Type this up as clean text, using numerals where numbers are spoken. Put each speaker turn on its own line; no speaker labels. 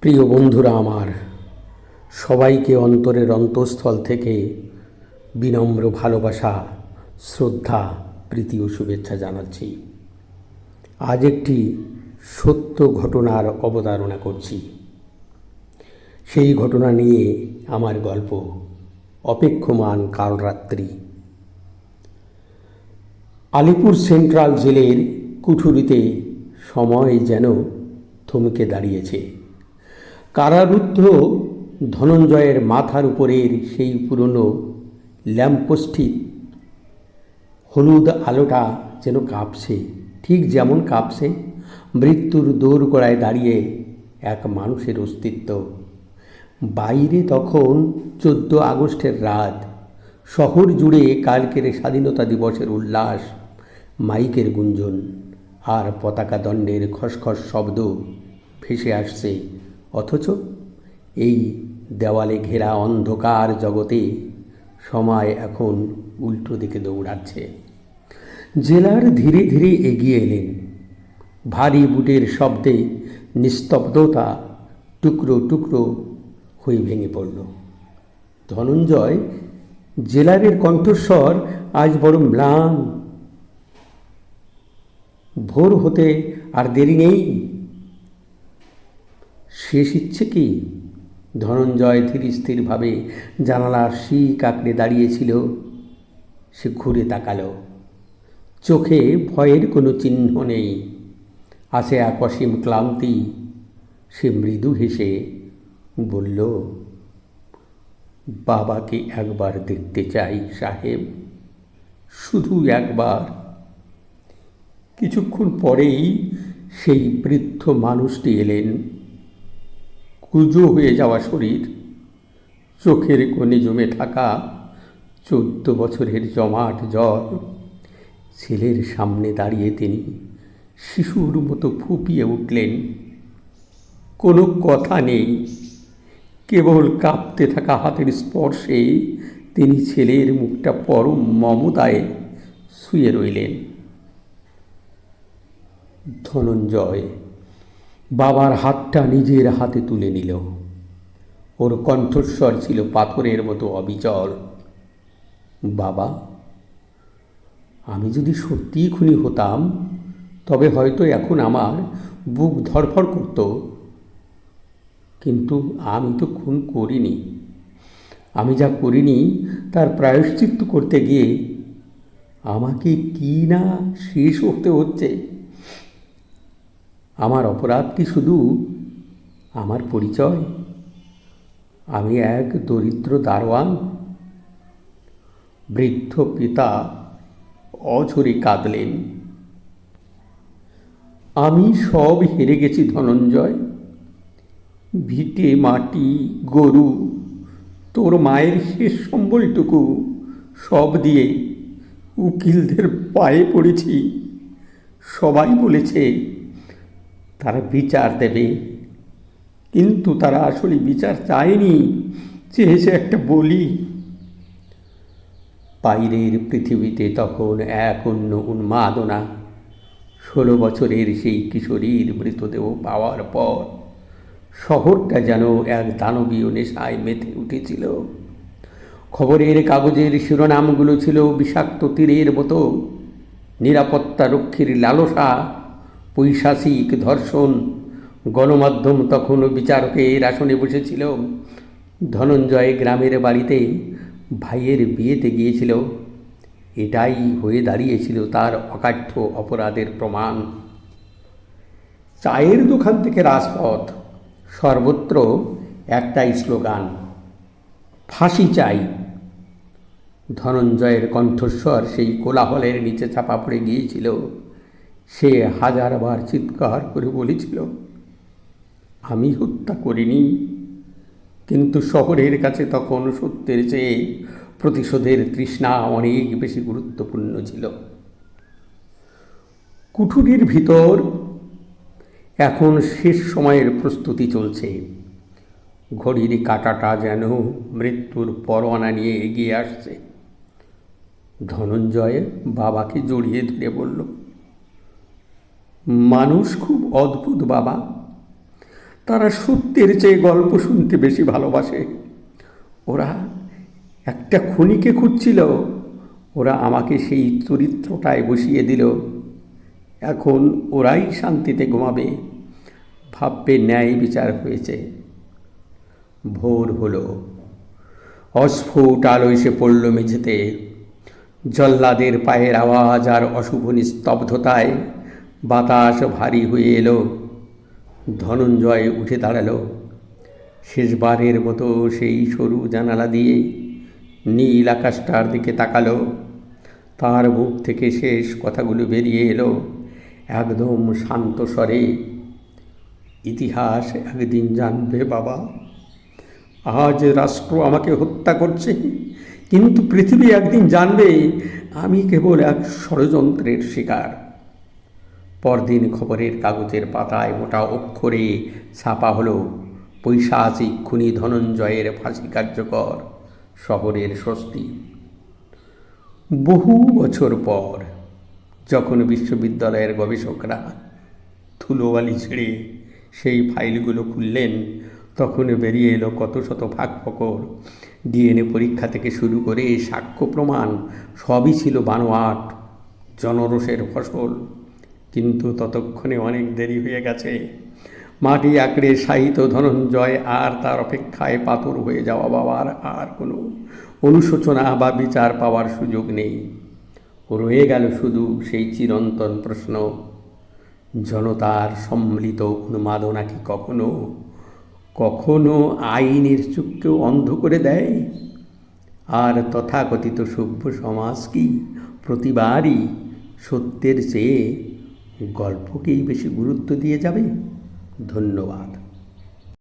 প্রিয় বন্ধুরা আমার, সবাইকে অন্তরের অন্তঃস্থল থেকে বিনম্র ভালোবাসা, শ্রদ্ধা, প্রীতি ও শুভেচ্ছা জানাচ্ছি। আজ একটি সত্য ঘটনার অবতারণা করছি। সেই ঘটনা নিয়ে আমার গল্প অপেক্ষমান কালরাত্রি। আলিপুর সেন্ট্রাল জেলের কুঠুরিতে সময় যেন থমকে দাঁড়িয়েছে। কারারুদ্ধ ধনঞ্জয়ের মাথার উপরের সেই পুরনো ল্যাম্পপোস্টটি হলুদ আলোটা যেন কাঁপছে, ঠিক যেমন কাঁপছে মৃত্যুর দোরগোড়ায় দাঁড়িয়ে এক মানুষের অস্তিত্ব। বাইরে তখন 14 আগস্টের রাত। শহর জুড়ে কালকের স্বাধীনতা দিবসের উল্লাস, মাইকের গুঞ্জন আর পতাকা দণ্ডের খসখস শব্দ ভেসে আসছে। অথচ এই দেওয়ালে ঘেরা অন্ধকার জগতে সময় এখন উল্টো দিকে দৌড়াচ্ছে। জেলার ধীরে ধীরে এগিয়ে এলেন। ভারী বুটের শব্দে নিস্তব্ধতা টুকরো টুকরো হয়ে ভেঙে পড়ল। ধনঞ্জয় জেলারের কণ্ঠস্বর আজ বড় ম্লান। ভোর হতে আর দেরি নেই। শেষ ইচ্ছে কি? ধনঞ্জয় ধীর স্থিরভাবে জানালার শিক আঁকড়ে দাঁড়িয়েছিল। সে ঘুরে তাকালো। চোখে ভয়ের কোনো চিহ্ন নেই, আছে এক অসীম ক্লান্তি। সে মৃদু হেসে বলল, বাবাকে একবার দেখতে চাই সাহেব, শুধু একবার। কিছুক্ষণ পরেই সেই বৃদ্ধ মানুষটি এলেন। কুঁজো হয়ে যাওয়া শরীর, চোখের কোণে জমে থাকা 14 বছরের জমাট জ্বর। ছেলের সামনে দাঁড়িয়ে তিনি শিশুর মতো ফুঁপিয়ে উঠলেন। কোনো কথা নেই, কেবল কাঁপতে থাকা হাতের স্পর্শে তিনি ছেলের মুখটা পরম মমতায় শুয়ে রইলেন। ধনঞ্জয় বাবার হাতটা নিজের হাতে তুলে নিল। ওর কণ্ঠস্বর ছিল পাথরের মতো অবিচল। বাবা, আমি যদি সত্যিই খুনি হতাম, তবে হয়তো এখন আমার বুক ধড়ফড় করত। কিন্তু আমি তো খুন করিনি। আমি যা করিনি তার প্রায়শ্চিত্ত করতে গিয়ে আমাকে কি না শেষ হতে হচ্ছে। আমার অপরাধ কি শুধু আমার পরিচয়? আমি এক দরিদ্র দারোয়ান। বৃদ্ধ পিতা অঝরে কাঁদলেন। আমি সব হেরে গেছি ধনঞ্জয়। ভিটে মাটি, গরু, তোর মায়ের শেষ সম্বলটুকু সব দিয়ে উকিলদের পায়ে পড়েছি। সবাই বলেছে তারা বিচার দেবে, কিন্তু তারা আসলে বিচার চায়নি, চেয়েছে একটা বলি। বাইরের পৃথিবীতে তখন এক অন্য উন্মাদনা। 16 বছরের সেই কিশোরীর মৃতদেহ পাওয়ার পর শহরটা যেন এক দানবীয় নেশায় মেতে উঠেছিল। খবরের কাগজের শিরোনামগুলো ছিল বিষাক্ত তীরের মতো। নিরাপত্তা রক্ষীর লালসা, পৈশাচিক ধর্ষণ। গণমাধ্যম তখনও বিচারকের আসনে বসেছিল। ধনঞ্জয় গ্রামের বাড়িতে ভাইয়ের বিয়েতে গিয়েছিল। এটাই হয়ে দাঁড়িয়েছিল তার অকাঠ্য অপরাধের প্রমাণ। চায়ের দোকান থেকে রাজপথ, সর্বত্র একটাই স্লোগান, ফাঁসি চাই। ধনঞ্জয়ের কণ্ঠস্বর সেই কোলাহলের নিচে চাপা পড়ে গিয়েছিল। সে হাজারবার চিৎকার করে বলেছিল, আমি হত্যা করিনি। কিন্তু শহরের কাছে তখন সত্যের চেয়ে প্রতিশোধের তৃষ্ণা অনেক বেশি গুরুত্বপূর্ণ ছিল। কুঠুরির ভিতর এখন শেষ সময়ের প্রস্তুতি চলছে। ঘড়ির কাঁটাটা যেন মৃত্যুর পরোয়ানা নিয়ে এগিয়ে আসছে। ধনঞ্জয় বাবাকে জড়িয়ে ধরে বলল, মানুষ খুব অদ্ভুত বাবা। তারা সত্যের চেয়ে গল্প শুনতে বেশি ভালোবাসে। ওরা একটা খুনিকে খুঁজছিল, ওরা আমাকে সেই চরিত্রটায় বসিয়ে দিল। এখন ওরাই শান্তিতে ঘুমাবে, ভাববে ন্যায় বিচার হয়েছে। ভোর হলো, অস্ফুট আলো এসে পড়ল মেঝেতে। জল্লাদের পায়ের আওয়াজ আর অশুভ নিস্তব্ধতায় বাতাস ভারী হয়ে এলো। ধনঞ্জয় উঠে দাঁড়ালো। শেষবারের মতো সেই সরু জানালা দিয়ে নীল আকাশটার দিকে তাকালো। তার মুখ থেকে শেষ কথাগুলো বেরিয়ে এলো একদম শান্ত স্বরে। ইতিহাস একদিন জানবে বাবা। আজ রাষ্ট্র আমাকে হত্যা করছে, কিন্তু পৃথিবী একদিন জানবে আমি কেবল এক ষড়যন্ত্রের শিকার। পরদিন খবরের কাগজের পাতায় মোটা অক্ষরে ছাপা হলো, পৈশাচিক খুনি ধনঞ্জয়ের ফাঁসি কার্যকর, শহরের স্বস্তি। বহু বছর পর যখন বিশ্ববিদ্যালয়ের গবেষকরা ধুলোবালি ছেড়ে সেই ফাইলগুলো খুললেন, তখন বেরিয়ে এলো কত শত ফাঁক ফোকর। ডিএনএ পরীক্ষা থেকে শুরু করে সাক্ষ্য প্রমাণ সবই ছিল বানোয়াট, জনরোষের ফসল। কিন্তু ততক্ষণে অনেক দেরি হয়ে গেছে। মাটি আঁকড়ে সাহিত্য ধনঞ্জয় আর তার অপেক্ষায় পাথর হয়ে যাওয়া বাবার আর কোনো অনুশোচনা বা বিচার পাওয়ার সুযোগ নেই। রয়ে গেল শুধু সেই চিরন্তন প্রশ্ন, জনতার সম্মিলিত উন্মাদনা কি কখনো কখনো আইনের চোখকেও অন্ধ করে দেয়? আর তথাকথিত সভ্য সমাজ কি প্রতিবারই সত্যের চেয়ে গল্পকেই বেশি গুরুত্ব দিয়ে যাবে? ধন্যবাদ।